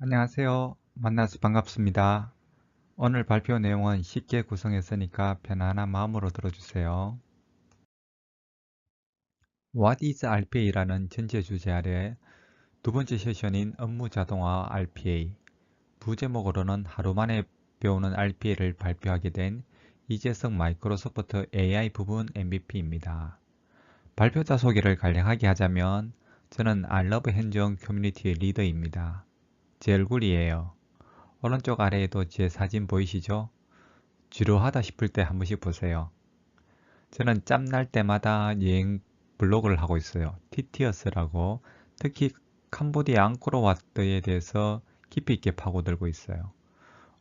안녕하세요. 만나서 반갑습니다. 오늘 발표 내용은 쉽게 구성했으니까 편안한 마음으로 들어주세요. What is RPA라는 전제 주제 아래 두 번째 세션인 업무 자동화 RPA, 부제목으로는 하루 만에 배우는 RPA를 발표하게 된 이재석 마이크로소프트 AI 부분 MVP입니다. 발표자 소개를 간략하게 하자면 저는 알러브 핸즈온 커뮤니티의 리더입니다. 제 얼굴이에요. 오른쪽 아래에도 제 사진 보이시죠? 지루하다 싶을 때 한 번씩 보세요. 저는 짬날 때마다 여행 블로그를 하고 있어요. 티티어스라고. 특히 캄보디아 앙코르와트에 대해서 깊이 있게 파고들고 있어요.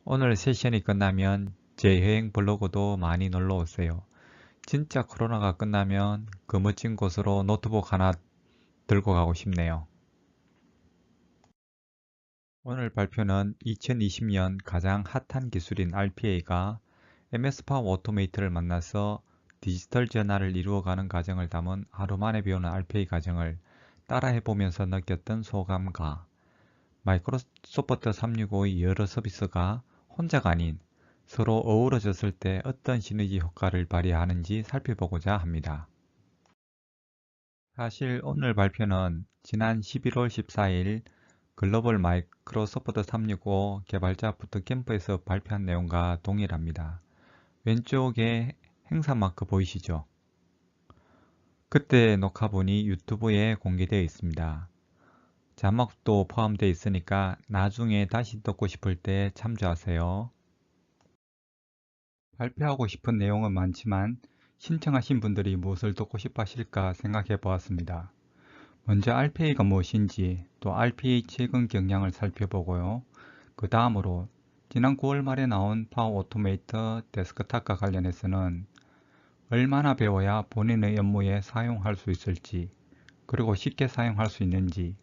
오늘 세션이 끝나면 제 여행 블로그도 많이 놀러 오세요. 진짜 코로나가 끝나면 그 멋진 곳으로 노트북 하나 들고 가고 싶네요. 오늘 발표는 2020년 가장 핫한 기술인 RPA가 MS 파워 오토메이트를 만나서 디지털 전환을 이루어가는 과정을 담은 하루 만에 배우는 RPA 과정을 따라해보면서 느꼈던 소감과 마이크로소프트 365의 여러 서비스가 혼자가 아닌 서로 어우러졌을 때 어떤 시너지 효과를 발휘하는지 살펴보고자 합니다. 사실 오늘 발표는 지난 11월 14일 글로벌 마이크로소프트 365 개발자 부트캠프에서 발표한 내용과 동일합니다. 왼쪽에 행사 마크 보이시죠? 그때 녹화본이 유튜브에 공개되어 있습니다. 자막도 포함되어 있으니까 나중에 다시 듣고 싶을 때 참조하세요. 발표하고 싶은 내용은 많지만 신청하신 분들이 무엇을 듣고 싶어 하실까 생각해 보았습니다. 먼저 RPA가 무엇인지 또 RPA 최근 경향을 살펴보고요. 그 다음으로 지난 9월 말에 나온 파워 오토메이터 데스크탑과 관련해서는 얼마나 배워야 본인의 업무에 사용할 수 있을지, 그리고 쉽게 사용할 수 있는지,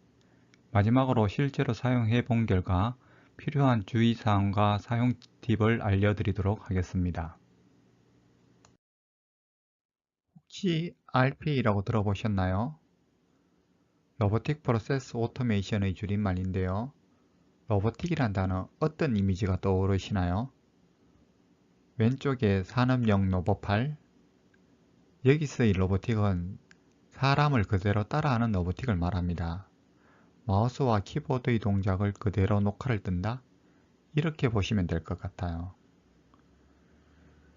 마지막으로 실제로 사용해 본 결과 필요한 주의사항과 사용 팁을 알려드리도록 하겠습니다. 혹시 RPA라고 들어보셨나요? 로보틱 프로세스 오토메이션의 줄임말인데요. 로보틱이란 단어 어떤 이미지가 떠오르시나요? 왼쪽에 산업용 로봇팔, 여기서의 로보틱은 사람을 그대로 따라하는 로보틱을 말합니다. 마우스와 키보드의 동작을 그대로 녹화를 뜬다? 이렇게 보시면 될 것 같아요.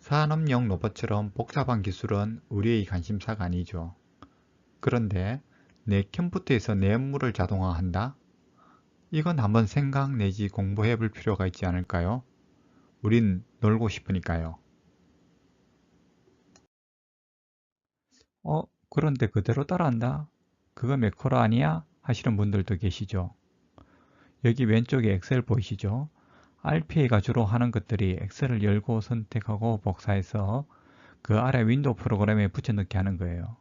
산업용 로봇처럼 복잡한 기술은 우리의 관심사가 아니죠. 그런데 내 컴퓨터에서 내 업무를 자동화한다? 이건 한번 생각 내지 공부해 볼 필요가 있지 않을까요? 우린 놀고 싶으니까요. 그런데 그대로 따라한다? 그거 매크로 아니야? 하시는 분들도 계시죠. 여기 왼쪽에 엑셀 보이시죠? RPA가 주로 하는 것들이 엑셀을 열고 선택하고 복사해서 그 아래 윈도우 프로그램에 붙여넣기 하는 거예요.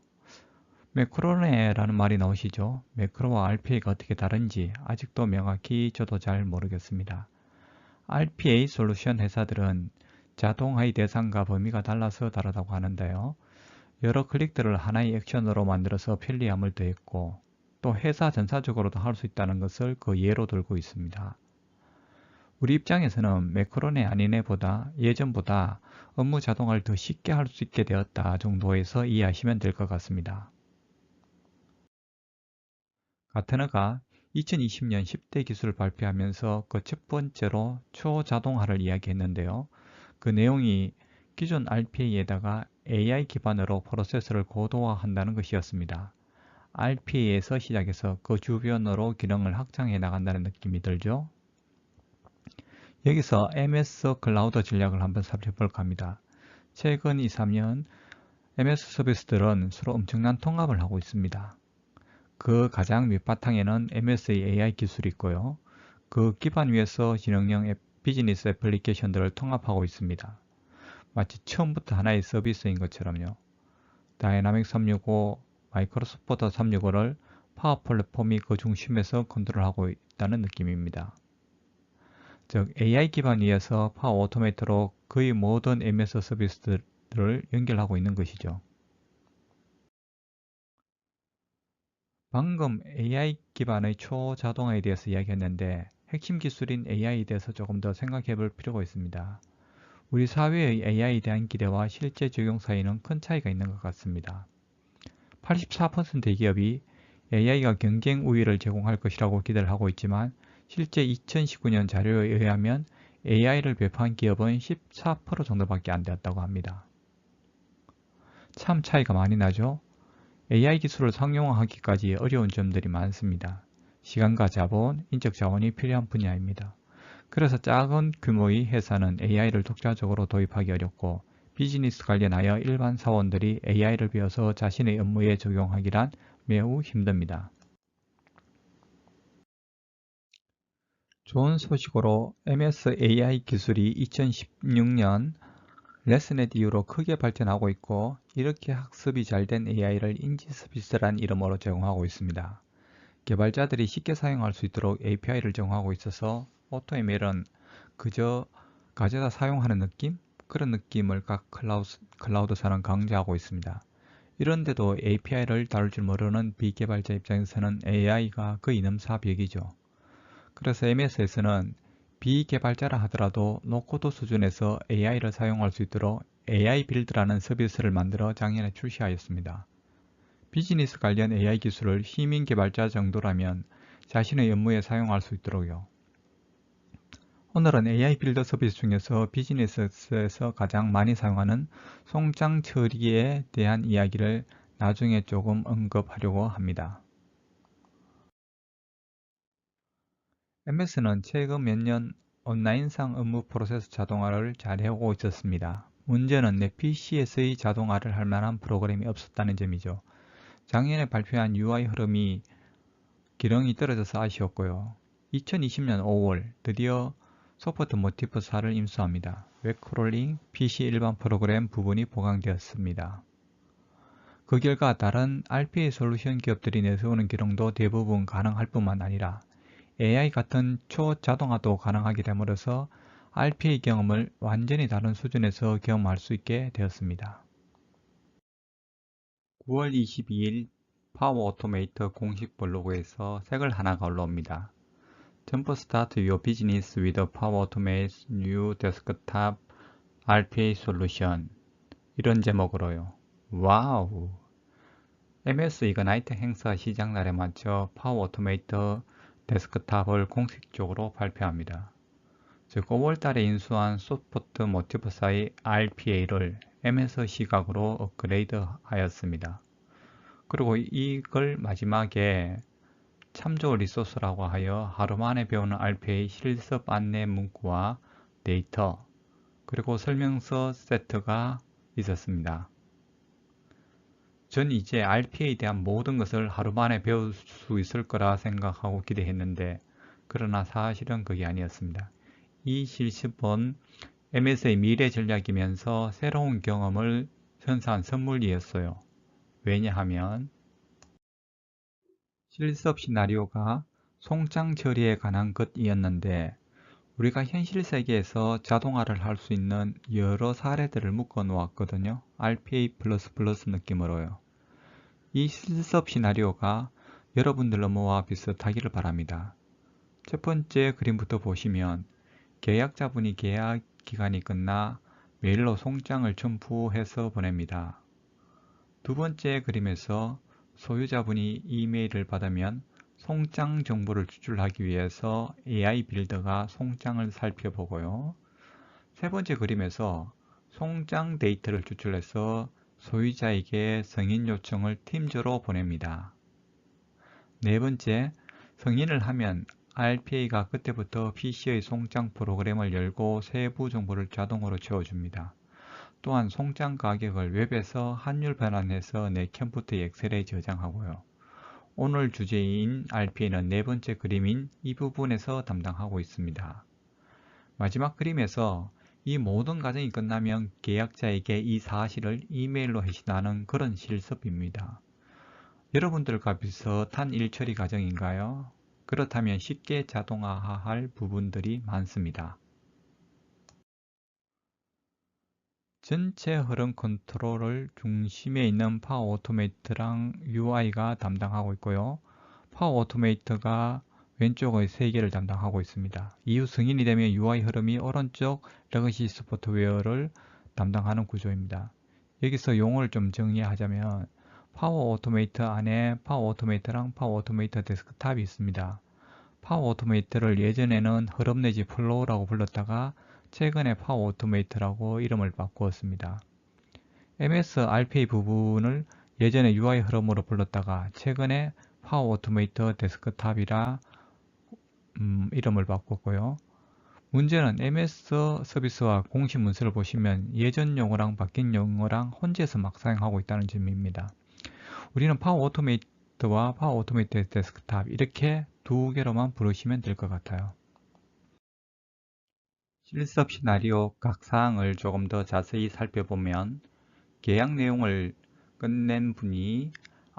매크로네라는 말이 나오시죠? 매크로와 RPA가 어떻게 다른지 아직도 명확히 저도 잘 모르겠습니다. RPA 솔루션 회사들은 자동화의 대상과 범위가 달라서 다르다고 하는데요. 여러 클릭들을 하나의 액션으로 만들어서 편리함을 더했고 또 회사 전사적으로도 할 수 있다는 것을 그 예로 들고 있습니다. 우리 입장에서는 매크로네 아니네보다 예전보다 업무 자동화를 더 쉽게 할 수 있게 되었다 정도에서 이해하시면 될 것 같습니다. 가트너가 2020년 10대 기술을 발표하면서 그 첫 번째로 초자동화를 이야기했는데요. 그 내용이 기존 RPA에다가 AI 기반으로 프로세스를 고도화한다는 것이었습니다. RPA에서 시작해서 그 주변으로 기능을 확장해 나간다는 느낌이 들죠. 여기서 MS 클라우드 전략을 한번 살펴볼까 합니다. 최근 2, 3년 MS 서비스들은 서로 엄청난 통합을 하고 있습니다. 그 가장 밑바탕에는 MS의 AI 기술이 있고요. 그 기반 위에서 지능형 비즈니스 애플리케이션들을 통합하고 있습니다. 마치 처음부터 하나의 서비스인 것처럼요. 다이나믹 365, 마이크로소프트 365를 파워 플랫폼이 그 중심에서 컨트롤하고 있다는 느낌입니다. 즉 AI 기반 위에서 파워 오토메이터로 거의 모든 MS 서비스들을 연결하고 있는 것이죠. 방금 AI 기반의 초자동화에 대해서 이야기했는데 핵심 기술인 AI에 대해서 조금 더 생각해 볼 필요가 있습니다. 우리 사회의 AI에 대한 기대와 실제 적용 사이는 큰 차이가 있는 것 같습니다. 84%의 기업이 AI가 경쟁 우위를 제공할 것이라고 기대를 하고 있지만 실제 2019년 자료에 의하면 AI를 배포한 기업은 14% 정도밖에 안 되었다고 합니다. 참 차이가 많이 나죠? AI 기술을 상용화하기까지 어려운 점들이 많습니다. 시간과 자본, 인적 자원이 필요한 분야입니다. 그래서 작은 규모의 회사는 AI를 독자적으로 도입하기 어렵고 비즈니스 관련하여 일반 사원들이 AI를 배워서 자신의 업무에 적용하기란 매우 힘듭니다. 좋은 소식으로 MS AI 기술이 2016년 레슨넷 이후로 크게 발전하고 있고 이렇게 학습이 잘 된 AI를 인지 서비스란 이름으로 제공하고 있습니다. 개발자들이 쉽게 사용할 수 있도록 API를 제공하고 있어서 오토ML은 그저 가져다 사용하는 느낌? 그런 느낌을 각 클라우드사는 강조하고 있습니다. 이런데도 API를 다룰 줄 모르는 비개발자 입장에서는 AI가 거의 넘사벽이죠. 그래서 MS에서는 비개발자라 하더라도 노코드 수준에서 AI를 사용할 수 있도록 AI 빌드라는 서비스를 만들어 작년에 출시하였습니다. 비즈니스 관련 AI 기술을 시민 개발자 정도라면 자신의 업무에 사용할 수 있도록요. 오늘은 AI 빌더 서비스 중에서 비즈니스에서 가장 많이 사용하는 송장 처리에 대한 이야기를 나중에 조금 언급하려고 합니다. MS는 최근 몇 년 온라인상 업무 프로세스 자동화를 잘 해오고 있었습니다. 문제는 내 PC에서의 자동화를 할 만한 프로그램이 없었다는 점이죠. 작년에 발표한 UI 흐름이 기능이 떨어져서 아쉬웠고요. 2020년 5월 드디어 소프트 모티프 4를 인수합니다. 웹크롤링, PC 일반 프로그램 부분이 보강되었습니다. 그 결과 다른 RPA 솔루션 기업들이 내세우는 기능도 대부분 가능할 뿐만 아니라 AI 같은 초자동화도 가능하게 됨으로써 RPA 경험을 완전히 다른 수준에서 경험할 수 있게 되었습니다. 9월 22일 파워 오토메이터 공식 블로그에서 색을 하나가 올라옵니다. Jump start your business with a Power Automate New Desktop RPA Solution. 이런 제목으로요. 와우! MS 이그나이트 행사 시작날에 맞춰 파워 오토메이터 데스크탑을 공식적으로 발표합니다. 즉 5월달에 인수한 소프트 모티브사의 RPA를 MS 시각으로 업그레이드 하였습니다. 그리고 이걸 마지막에 참조 리소스라고 하여 하루 만에 배우는 RPA 실습 안내 문구와 데이터, 그리고 설명서 세트가 있었습니다. 전 이제 RPA에 대한 모든 것을 하루 만에 배울 수 있을 거라 생각하고 기대했는데 그러나 사실은 그게 아니었습니다. 이 실습은 MS의 미래 전략이면서 새로운 경험을 선사한 선물이었어요. 왜냐하면 실습 시나리오가 송장 처리에 관한 것이었는데 우리가 현실 세계에서 자동화를 할 수 있는 여러 사례들을 묶어 놓았거든요. RPA++ 느낌으로요. 이 실습 시나리오가 여러분들 업무와 비슷하기를 바랍니다. 첫 번째 그림부터 보시면 계약자분이 계약 기간이 끝나 메일로 송장을 첨부해서 보냅니다. 두 번째 그림에서 소유자분이 이메일을 받으면 송장 정보를 추출하기 위해서 AI 빌더가 송장을 살펴보고요. 세 번째 그림에서 송장 데이터를 추출해서 소유자에게 승인 요청을 팀즈로 보냅니다. 네 번째, 승인을 하면 RPA가 그때부터 PC의 송장 프로그램을 열고 세부 정보를 자동으로 채워줍니다. 또한 송장 가격을 웹에서 환율 변환해서 내 컴퓨터 엑셀에 저장하고요. 오늘 주제인 RPA는 네 번째 그림인 이 부분에서 담당하고 있습니다. 마지막 그림에서 이 모든 과정이 끝나면 계약자에게 이 사실을 이메일로 해신하는 그런 실습입니다. 여러분들과 비슷한 일처리 과정인가요? 그렇다면 쉽게 자동화할 부분들이 많습니다. 전체 흐름 컨트롤을 중심에 있는 파워 오토메이트랑 UI가 담당하고 있고요. 파워 오토메이터가 왼쪽의 3개를 담당하고 있습니다. 이후 승인이 되면 UI 흐름이 오른쪽 레거시 소프트웨어를 담당하는 구조입니다. 여기서 용어를 좀 정리하자면 파워 오토메이터 안에 파워 오토메이터랑 파워 오토메이터 데스크탑이 있습니다. 파워 오토메이터를 예전에는 흐름 내지 플로우라고 불렀다가 최근에 파워 오토메이터라고 이름을 바꾸었습니다. MS RPA 부분을 예전에 UI 흐름으로 불렀다가 최근에 파워 오토메이터 데스크탑이라 이름을 바꿨고요. 문제는 MS 서비스와 공식 문서를 보시면 예전 용어랑 바뀐 용어랑 혼재해서 막 사용하고 있다는 점입니다. 우리는 파워 오토메이터와 파워 오토메이터 데스크탑 이렇게 2개로만 부르시면 될 것 같아요. 실습 시나리오 각 사항을 조금 더 자세히 살펴보면 계약 내용을 끝낸 분이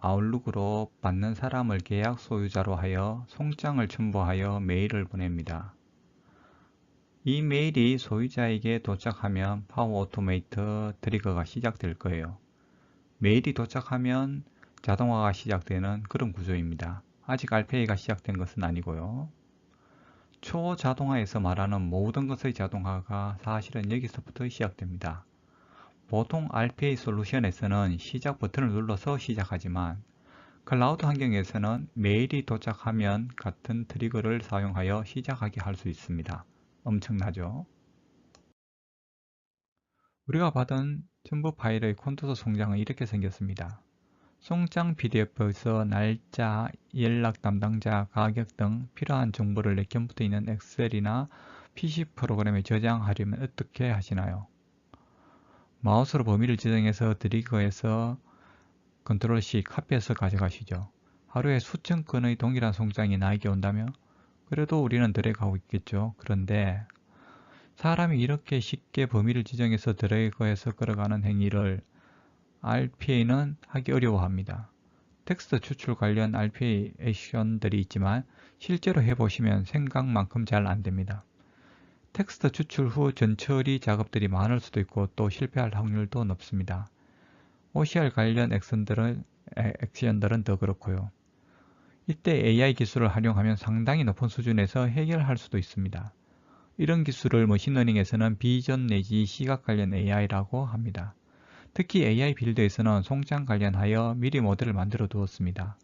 아웃룩으로 받는 사람을 계약 소유자로 하여 송장을 첨부하여 메일을 보냅니다. 이 메일이 소유자에게 도착하면 파워 오토메이터 트리거가 시작될 거예요. 메일이 도착하면 자동화가 시작되는 그런 구조입니다. 아직 RPA가 시작된 것은 아니고요. 초자동화에서 말하는 모든 것의 자동화가 사실은 여기서부터 시작됩니다. 보통 RPA 솔루션에서는 시작 버튼을 눌러서 시작하지만 클라우드 환경에서는 메일이 도착하면 같은 트리거를 사용하여 시작하게 할 수 있습니다. 엄청나죠? 우리가 받은 첨부 파일의 콘투소 송장은 이렇게 생겼습니다. 송장 PDF에서 날짜, 연락 담당자, 가격 등 필요한 정보를 4건 붙어 있는 엑셀이나 PC 프로그램에 저장하려면 어떻게 하시나요? 마우스로 범위를 지정해서 드래그해서 컨트롤 C 카피해서 가져가시죠. 하루에 수천 건의 동일한 송장이 나에게 온다면 그래도 우리는 드래그하고 있겠죠. 그런데 사람이 이렇게 쉽게 범위를 지정해서 드래그해서 끌어가는 행위를 RPA는 하기 어려워합니다. 텍스트 추출 관련 RPA 액션들이 있지만 실제로 해보시면 생각만큼 잘 안됩니다. 텍스트 추출 후 전처리 작업들이 많을 수도 있고 또 실패할 확률도 높습니다. OCR 관련 액션들은 더 그렇고요. 이때 AI 기술을 활용하면 상당히 높은 수준에서 해결할 수도 있습니다. 이런 기술을 머신러닝에서는 비전 내지 시각 관련 AI라고 합니다. 특히 AI 빌드에서는 송장 관련하여 미리 모델을 만들어 두었습니다.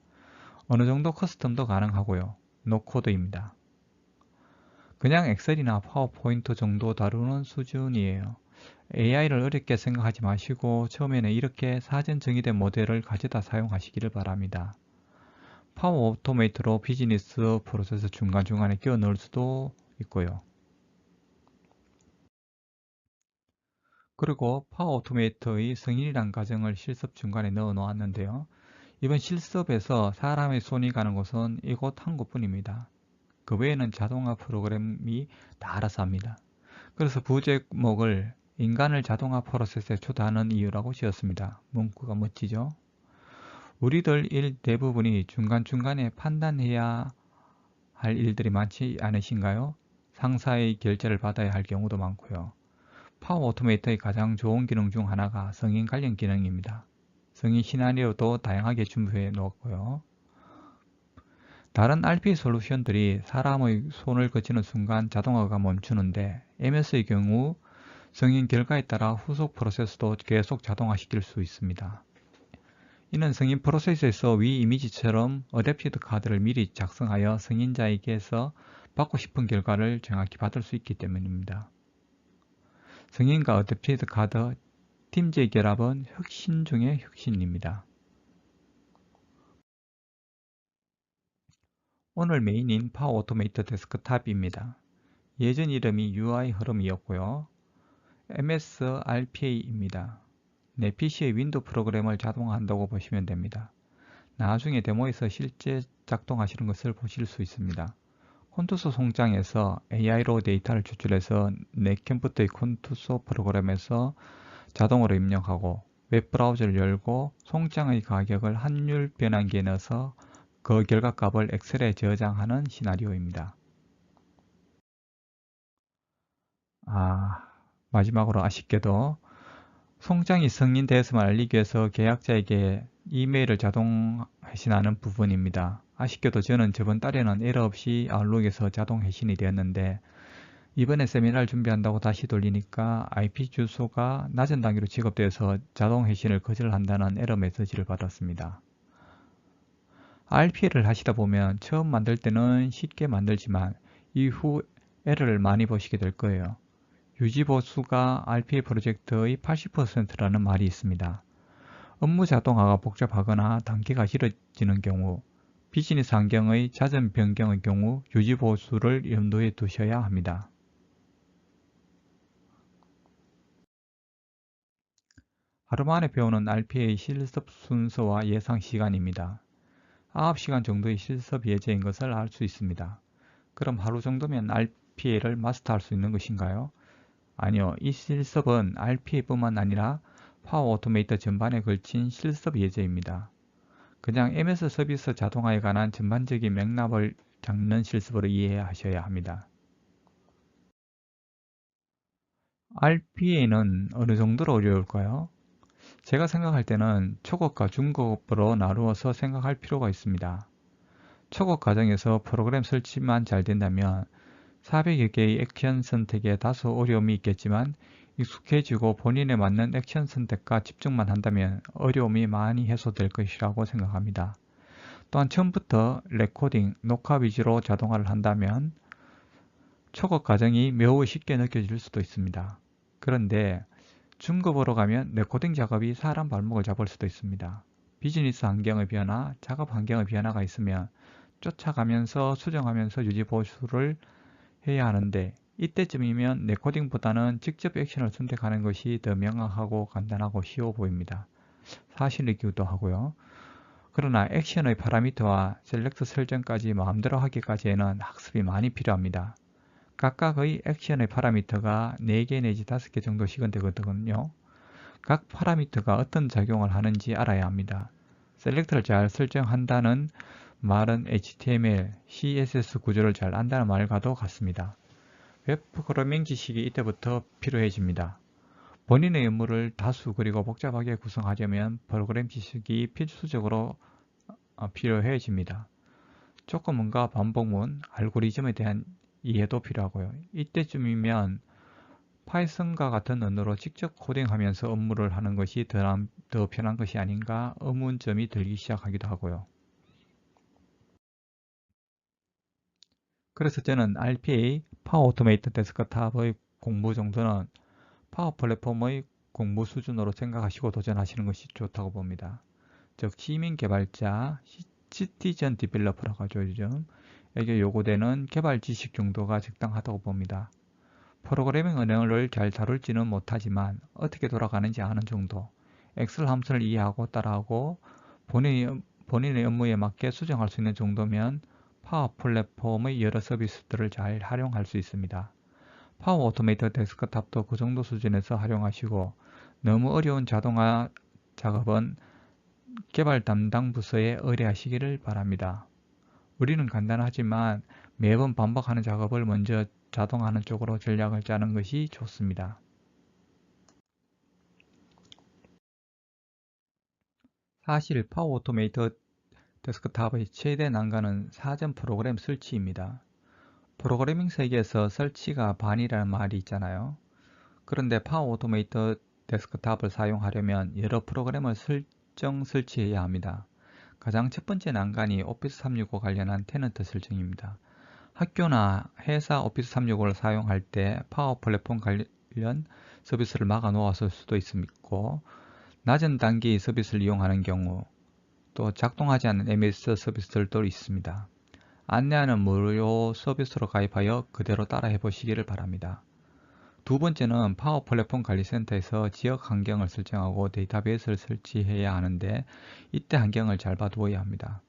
어느 정도 커스텀도 가능하고요. 노코드입니다. 그냥 엑셀이나 파워포인트 정도 다루는 수준이에요. AI를 어렵게 생각하지 마시고 처음에는 이렇게 사전 정의된 모델을 가져다 사용하시기를 바랍니다. 파워 오토메이터로 비즈니스 프로세스 중간중간에 끼워 넣을 수도 있고요. 그리고 파워 오토메이터의 승인이란 과정을 실습 중간에 넣어 놓았는데요. 이번 실습에서 사람의 손이 가는 곳은 이곳 한 곳뿐입니다. 그 외에는 자동화 프로그램이 다 알아서 합니다. 그래서 부제목을 인간을 자동화 프로세스에 초대하는 이유라고 지었습니다. 문구가 멋지죠? 우리들 일 대부분이 중간중간에 판단해야 할 일들이 많지 않으신가요? 상사의 결제를 받아야 할 경우도 많고요. 파워 오토메이터의 가장 좋은 기능 중 하나가 성인 관련 기능입니다. 성인 시나리오도 다양하게 준비해 놓았고요. 다른 RPA 솔루션들이 사람의 손을 거치는 순간 자동화가 멈추는데 MS의 경우 승인 결과에 따라 후속 프로세스도 계속 자동화시킬 수 있습니다. 이는 승인 프로세스에서 위 이미지처럼 어댑티드 카드를 미리 작성하여 승인자에게서 받고 싶은 결과를 정확히 받을 수 있기 때문입니다. 승인과 어댑티드 카드 팀제 결합은 혁신 중의 혁신입니다. 오늘 메인인 파워 오토메이터 데스크탑입니다. 예전 이름이 UI 흐름이었고요. MS RPA입니다. 내 PC의 윈도우 프로그램을 자동화한다고 보시면 됩니다. 나중에 데모에서 실제 작동하시는 것을 보실 수 있습니다. 콘투소 송장에서 AI로 데이터를 추출해서 내 컴퓨터의 콘투소 프로그램에서 자동으로 입력하고 웹브라우저를 열고 송장의 가격을 환율 변환기에 넣어서 그 결과값을 엑셀에 저장하는 시나리오입니다. 마지막으로 아쉽게도 송장이 승인되었음을 알리기 위해서 계약자에게 이메일을 자동 회신하는 부분입니다. 아쉽게도 저는 저번 달에는 에러 없이 아웃룩에서 자동 해신이 되었는데 이번에 세미나를 준비한다고 다시 돌리니까 IP 주소가 낮은 단계로 지급되어서 자동 해신을 거절한다는 에러 메시지를 받았습니다. RPA를 하시다 보면 처음 만들 때는 쉽게 만들지만 이후 에러를 많이 보시게 될 거예요. 유지보수가 RPA 프로젝트의 80%라는 말이 있습니다. 업무 자동화가 복잡하거나 단계가 길어지는 경우, 비즈니스 환경의 잦은 변경의 경우 유지보수를 염두에 두셔야 합니다. 하루 만에 배우는 RPA 실습 순서와 예상 시간입니다. 9시간 정도의 실습 예제인 것을 알 수 있습니다. 그럼 하루 정도면 RPA를 마스터할 수 있는 것인가요? 아니요. 이 실습은 RPA뿐만 아니라 파워 오토메이터 전반에 걸친 실습 예제입니다. 그냥 MS 서비스 자동화에 관한 전반적인 맥락을 잡는 실습으로 이해하셔야 합니다. RPA는 어느 정도로 어려울까요? 제가 생각할 때는 초급과 중급으로 나누어서 생각할 필요가 있습니다. 초급 과정에서 프로그램 설치만 잘 된다면 400여 개의 액션 선택에 다소 어려움이 있겠지만 익숙해지고 본인에 맞는 액션 선택과 집중만 한다면 어려움이 많이 해소될 것이라고 생각합니다. 또한 처음부터 레코딩, 녹화 위주로 자동화를 한다면 초급 과정이 매우 쉽게 느껴질 수도 있습니다. 그런데 중급으로 가면 레코딩 작업이 사람 발목을 잡을 수도 있습니다. 비즈니스 환경의 변화, 작업 환경의 변화가 있으면 쫓아가면서 수정하면서 유지 보수를 해야 하는데 이때쯤이면 레코딩보다는 직접 액션을 선택하는 것이 더 명확하고 간단하고 쉬워 보입니다. 사실이기도 하고요. 그러나 액션의 파라미터와 셀렉트 설정까지 마음대로 하기까지에는 학습이 많이 필요합니다. 각각의 액션의 파라미터가 4개 내지 5개 정도씩은 되거든요. 각 파라미터가 어떤 작용을 하는지 알아야 합니다. 셀렉트를 잘 설정한다는 말은 HTML, CSS 구조를 잘 안다는 말과도 같습니다. 웹 프로그래밍 지식이 이때부터 필요해집니다. 본인의 업무를 다수 그리고 복잡하게 구성하려면 프로그램 지식이 필수적으로 필요해집니다. 조건문과 반복문, 알고리즘에 대한 이해도 필요하고요. 이때쯤이면 파이썬과 같은 언어로 직접 코딩하면서 업무를 하는 것이 더 편한 것이 아닌가 의문점이 들기 시작하기도 하고요. 그래서 저는 RPA, 파워 오토메이트 데스크탑의 공부 정도는 파워 플랫폼의 공부 수준으로 생각하시고 도전하시는 것이 좋다고 봅니다. 즉 시민 개발자, 시티즌 디벨로퍼라고 하죠. 요즘에게 요구되는 개발 지식 정도가 적당하다고 봅니다. 프로그래밍 언어를 잘 다룰지는 못하지만 어떻게 돌아가는지 아는 정도, 엑셀 함수를 이해하고 따라하고 본인의 업무에 맞게 수정할 수 있는 정도면 파워 플랫폼의 여러 서비스들을 잘 활용할 수 있습니다. 파워 오토메이터 데스크탑도 그 정도 수준에서 활용하시고 너무 어려운 자동화 작업은 개발 담당 부서에 의뢰하시기를 바랍니다. 우리는 간단하지만 매번 반복하는 작업을 먼저 자동화하는 쪽으로 전략을 짜는 것이 좋습니다. 사실 파워 오토메이터 데스크탑의 최대 난관은 사전 프로그램 설치입니다. 프로그래밍 세계에서 설치가 반이라는 말이 있잖아요. 그런데 파워 오토메이터 데스크탑을 사용하려면 여러 프로그램을 설치해야 합니다. 가장 첫 번째 난관이 오피스 365 관련한 테넌트 설정입니다. 학교나 회사 오피스 365를 사용할 때 파워 플랫폼 관련 서비스를 막아 놓았을 수도 있고 낮은 단계의 서비스를 이용하는 경우 또 작동하지 않는 MS 서비스들도 있습니다. 안내하는 무료 서비스로 가입하여 그대로 따라 해보시기를 바랍니다. 두 번째는 파워 플랫폼 관리센터에서 지역 환경을 설정하고 데이터베이스를 설치해야 하는데 이때 환경을 잘 봐두어야 합니다.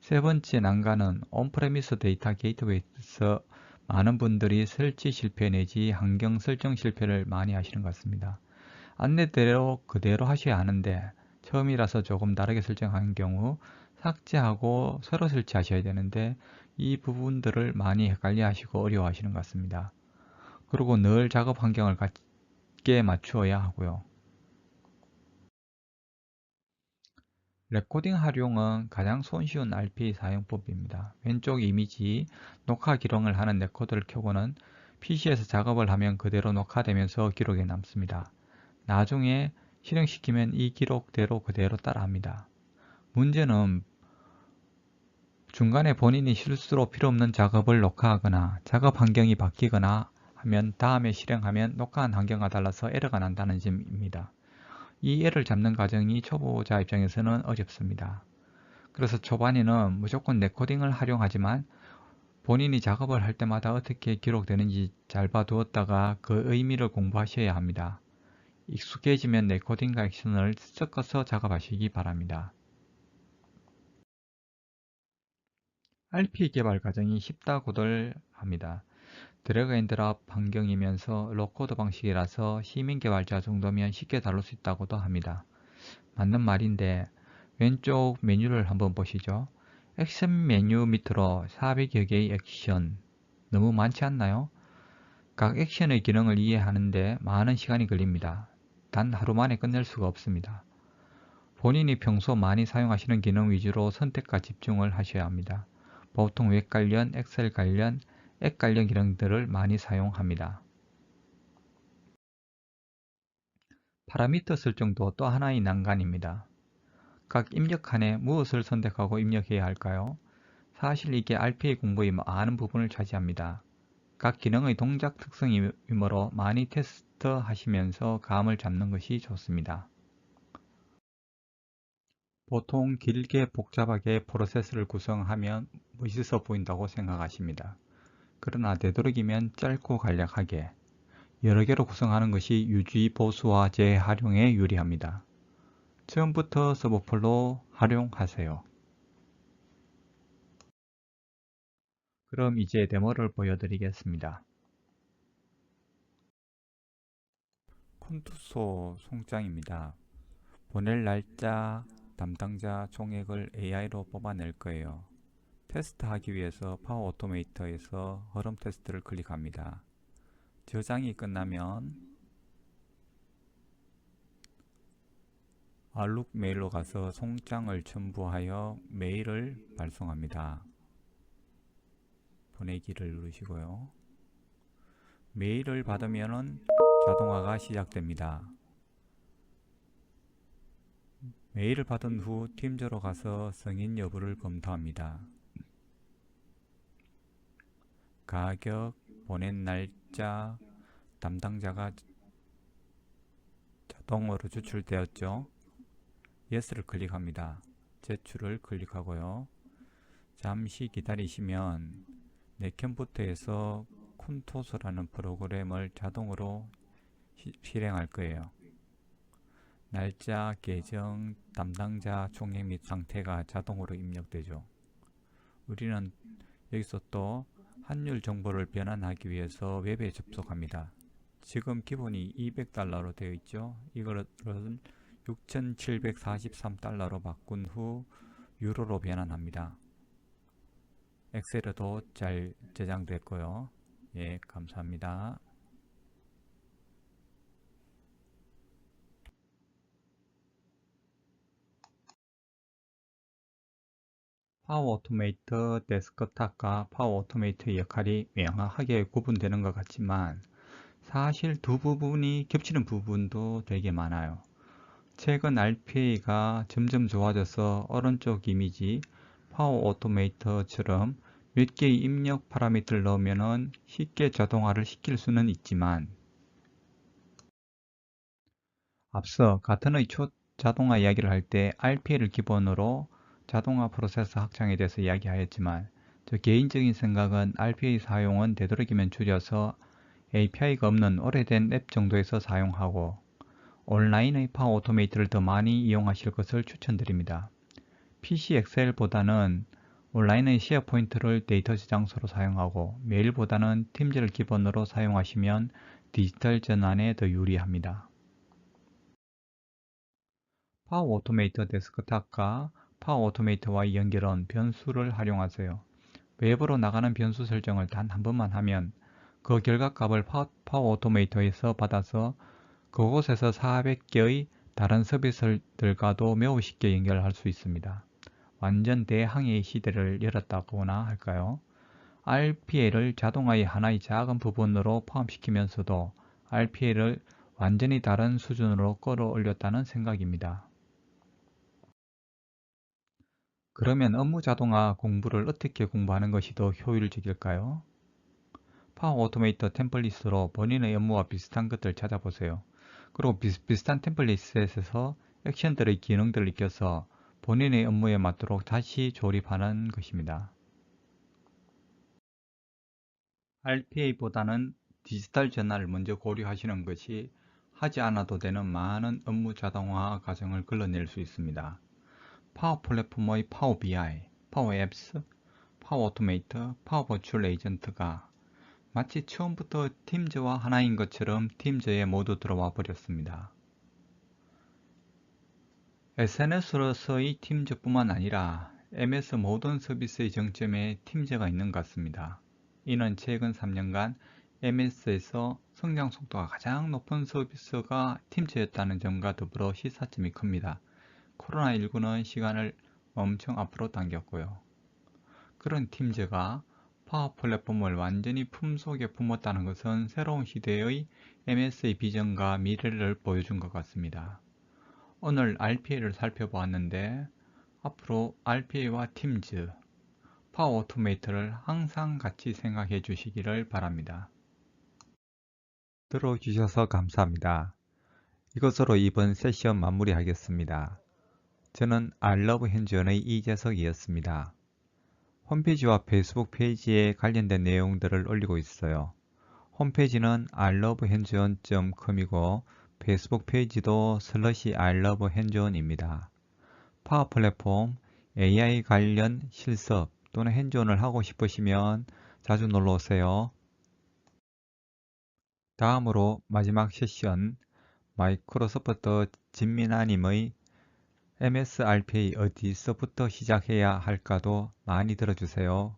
세 번째 난관은 온프레미스 데이터 게이트웨이에서 많은 분들이 설치 실패 내지 환경 설정 실패를 많이 하시는 것 같습니다. 안내대로 그대로 하셔야 하는데 처음이라서 조금 다르게 설정한 경우 삭제하고 새로 설치하셔야 되는데 이 부분들을 많이 헷갈려 하시고 어려워하시는 것 같습니다. 그리고 늘 작업 환경을 같게 맞추어야 하고요. 레코딩 활용은 가장 손쉬운 RPA 사용법입니다. 왼쪽 이미지 녹화 기록을 하는 레코더를 켜고는 PC에서 작업을 하면 그대로 녹화되면서 기록에 남습니다. 나중에 실행시키면 이 기록대로 그대로 따라합니다. 문제는 중간에 본인이 실수로 필요없는 작업을 녹화하거나 작업 환경이 바뀌거나 하면 다음에 실행하면 녹화한 환경과 달라서 에러가 난다는 점입니다. 이 에러를 잡는 과정이 초보자 입장에서는 어렵습니다. 그래서 초반에는 무조건 레코딩을 활용하지만 본인이 작업을 할 때마다 어떻게 기록되는지 잘 봐두었다가 그 의미를 공부하셔야 합니다. 익숙해지면 레코딩과 액션을 섞어서 작업하시기 바랍니다. RPA 개발 과정이 쉽다고들 합니다. 드래그 앤 드랍 환경이면서 로코드 방식이라서 시민 개발자 정도면 쉽게 다룰 수 있다고도 합니다. 맞는 말인데 왼쪽 메뉴를 한번 보시죠. 액션 메뉴 밑으로 400여 개의 액션 너무 많지 않나요? 각 액션의 기능을 이해하는데 많은 시간이 걸립니다. 단 하루 만에 끝낼 수가 없습니다. 본인이 평소 많이 사용하시는 기능 위주로 선택과 집중을 하셔야 합니다. 보통 웹 관련, 엑셀 관련, 앱 관련 기능들을 많이 사용합니다. 파라미터 설정도 또 하나의 난관입니다. 각 입력칸에 무엇을 선택하고 입력해야 할까요? 사실 이게 RPA 공부의 많은 부분을 차지합니다. 각 기능의 동작 특성이므로 많이 테스트 하시면서 감을 잡는 것이 좋습니다. 보통 길게 복잡하게 프로세스를 구성하면 멋있어 보인다고 생각하십니다. 그러나 되도록이면 짧고 간략하게 여러 개로 구성하는 것이 유지, 보수와 재활용에 유리합니다. 처음부터 서버풀로 활용하세요. 그럼 이제 데모를 보여드리겠습니다. 콘투소 송장입니다. 보낼 날짜, 담당자 총액을 AI로 뽑아낼 거예요. 테스트하기 위해서 파워 오토메이터에서 흐름 테스트를 클릭합니다. 저장이 끝나면 알룩 메일로 가서 송장을 첨부하여 메일을 발송합니다. 보내기를 누르시고요. 메일을 받으면 자동화가 시작됩니다. 메일을 받은 후 팀저로 가서 승인 여부를 검토합니다. 가격, 보낸 날짜, 담당자가 자동으로 추출되었죠. Yes를 클릭합니다. 제출을 클릭하고요. 잠시 기다리시면 넷컴퓨터에서 콘토스라는 프로그램을 자동으로 실행할 거예요. 날짜, 계정, 담당자, 총액 및 상태가 자동으로 입력되죠. 우리는 여기서 또 환율 정보를 변환하기 위해서 웹에 접속합니다. 지금 기본이 $200로 되어 있죠. 이거를 6,743달러로 바꾼 후 유로로 변환합니다. 엑셀에도 잘 저장됐고요. 예, 감사합니다. 파워 오토메이터 데스크탑과 파워 오토메이터의 역할이 명확하게 구분되는 것 같지만 사실 두 부분이 겹치는 부분도 되게 많아요. 최근 RPA가 점점 좋아져서 오른쪽 이미지 파워 오토메이터처럼 몇 개의 입력 파라미터를 넣으면 쉽게 자동화를 시킬 수는 있지만 앞서 가튼의 초자동화 이야기를 할 때 RPA를 기본으로 자동화 프로세스 확장에 대해서 이야기하였지만 저 개인적인 생각은 RPA 사용은 되도록이면 줄여서 API가 없는 오래된 앱 정도에서 사용하고 온라인의 파워 오토메이트를 더 많이 이용하실 것을 추천드립니다. PC 엑셀보다는 온라인의 쉐어포인트를 데이터 저장소로 사용하고 메일보다는 팀즈를 기본으로 사용하시면 디지털 전환에 더 유리합니다. 파워 오토메이터 데스크탑과 파워 오토메이터와의 연결은 변수를 활용하세요. 웹으로 나가는 변수 설정을 단 한 번만 하면 그 결과값을 파워 오토메이터에서 받아서 그곳에서 400개의 다른 서비스들과도 매우 쉽게 연결할 수 있습니다. 완전 대항해의 시대를 열었다고나 할까요? RPA를 자동화의 하나의 작은 부분으로 포함시키면서도 RPA를 완전히 다른 수준으로 끌어올렸다는 생각입니다. 그러면 업무 자동화 공부를 어떻게 공부하는 것이 더 효율적일까요? 파워 오토메이터 템플릿으로 본인의 업무와 비슷한 것들을 찾아보세요. 그리고 비슷한 템플릿에서 액션들의 기능들을 익혀서 본인의 업무에 맞도록 다시 조립하는 것입니다. RPA보다는 디지털 전환을 먼저 고려하시는 것이 하지 않아도 되는 많은 업무 자동화 과정을 걸러낼 수 있습니다. 파워 플랫폼의 파워 BI, 파워 앱스, 파워 오토메이터, 파워 버추얼 에이전트가 마치 처음부터 팀즈와 하나인 것처럼 팀즈에 모두 들어와 버렸습니다. SNS로서의 팀즈뿐만 아니라 MS 모든 서비스의 정점에 팀즈가 있는 것 같습니다. 이는 최근 3년간 MS에서 성장 속도가 가장 높은 서비스가 팀즈였다는 점과 더불어 시사점이 큽니다. 코로나19는 시간을 엄청 앞으로 당겼고요. 그런 팀즈가 파워 플랫폼을 완전히 품속에 품었다는 것은 새로운 시대의 MS의 비전과 미래를 보여준 것 같습니다. 오늘 RPA를 살펴보았는데 앞으로 RPA와 팀즈, 파워 오토메이터를 항상 같이 생각해 주시기를 바랍니다. 들어주셔서 감사합니다. 이것으로 이번 세션 마무리하겠습니다. 저는 알러브 핸즈온의 이재석이었습니다. 홈페이지와 페이스북 페이지에 관련된 내용들을 올리고 있어요. 홈페이지는 ilovehands-on.com이고 페이스북 페이지도 /ilovehands-on입니다. 파워 플랫폼, AI 관련 실습 또는 핸즈온을 하고 싶으시면 자주 놀러오세요. 다음으로 마지막 세션, 마이크로소프트 진미나님의 MS RPA 어디서부터 시작해야 할까도 많이 들어주세요.